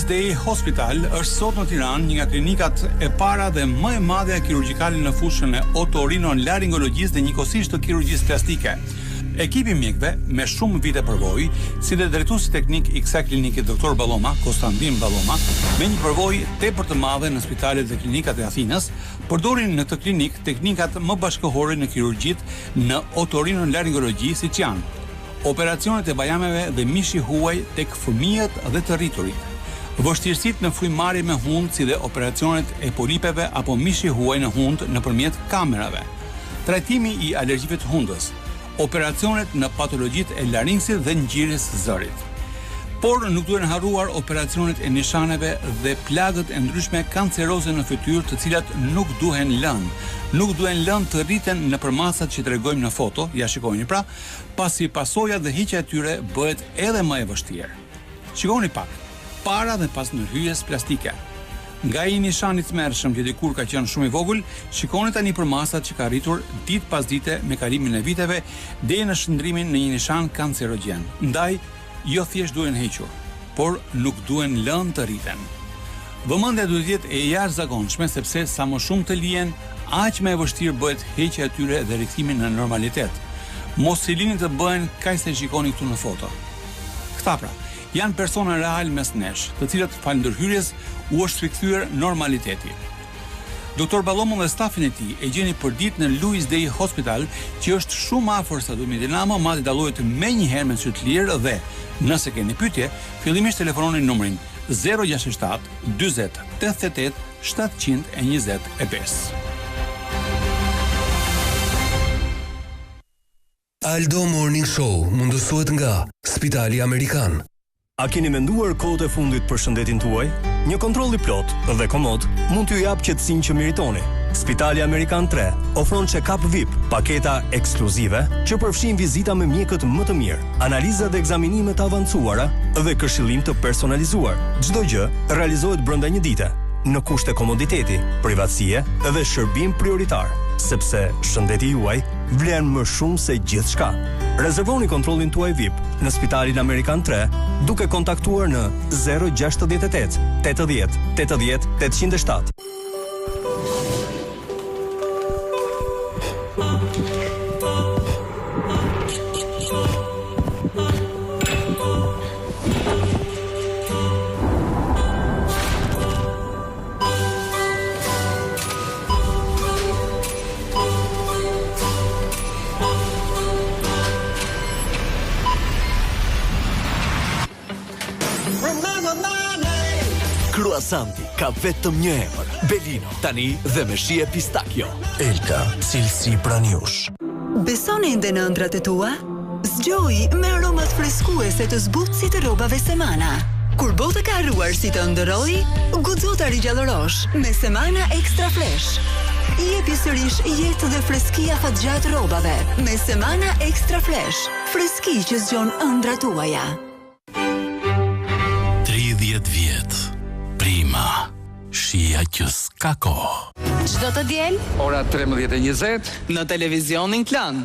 Day Hospital është sot në Tiranë një nga klinikat e para dhe më e madhe kirurgjikale në fushën e otorinolaringologjisë dhe njëkohësisht të kirurgjisë plastike. Ekipi mjekëve me shumë vite përvojë, si dhe drejtuesi teknik i kësaj klinike Dr. Balloma, Konstantin Balloma, me një përvojë tepër të madhe në spitalet dhe klinikat e Athinës, përdorin në këtë klinik teknikat më bashkëkohore në kirurgjitë në otorinolaringologji, siç janë operacionet e bajameve dhe mishi huaj tek fëmijët dhe të rriturit, vështirësitë në frymëmarrje me hund, si dhe operacionet e polipeve apo mishi huaj në hund nëpërmjet kamerave, trajtimi i alergjive të hundës, operacionet në patologjitë e laringsit dhe ngjyrës së zërit. Por nuk duhen harruar operacionet e nishaneve dhe plagët e ndryshme kanceroze në fytyrë, të cilat nuk duhen lënë të rriten nëpër masat që tregojmë në foto, ja shikojeni pra, pasi pasojat dhe hiqja e tyre bëhet edhe më e vështirë. Shikoni pak, para dhe pas ndërhyjes plastike. Nga i nishani i tmerrshëm që dikur ka qenë shumë i vogël, shikoni tani për masat që ka rritur ditë pas dite me kalimin e viteve deri në shndrimin në një nishan kancerogjen. Ndaj, jo thjesht duhen hequr, por nuk duhen lënë të rriten. Vëmendja duhet jetë e jashtëzakonshme, sepse sa më shumë të lihen, aq më e vështirë bëhet heqja e tyre dhe rikthimi në normalitet. Mos i lini të bëhen kaq sa shikoni këtu në foto. Këta pra, janë persona real mes nesh, të cilët falë ndërhyrjes u është rikthyer normaliteti. Dr. Balloma dhe stafin e tij e gjeni përdit në Louis Day Hospital, që është shumë afër Stadiumit Dinamo, madje dallohet menjëherë me sy të lirë dhe, nëse keni pyetje, fillimisht telefononi numrin 067 40 88 725. Aldo Morning Show mundësohet nga Spitali Amerikan. A keni menduar kohët e fundit për shëndetin tuaj? Një kontroll i plot dhe komod mund t'ju jap qetësinë që meritoni. Spitali Amerikan 3 ofron check-up VIP, paketa ekskluzive që përfshin vizita me mjekët më të mirë, analiza dhe ekzaminime të avancuara dhe këshillim të personalizuar. Çdo gjë realizohet brenda një dite, në kushte komoditeti, privatësie dhe shërbim prioritar, sepse shëndeti juaj vlen më shumë se gjithçka. Rezervoni kontrollin tuaj VIP në Spitalin Amerikan 3 duke kontaktuar në 068 80 80 807. Kruasanti ka vetëm një emër, Belino, tani dhe me shije pistakjo. Elka, cilësi pranjush. Besoni ndë në ëndrat e tua? Zgjoj me aromat freskuese të zbutësit të rrobave Semana. Kur botë ka arruar si të ndëroj, guxo ta rigjallërosh me Semana Extra Fresh. Jepi sërish jetë dhe freskia fatgjat rrobave me Semana Extra Fresh. Freski që zgjon ëndrat tuaja. 30 vjet. Prima. Shija që s'ka kohë. Çdo të diel, ora 13:20 në televizionin Klan.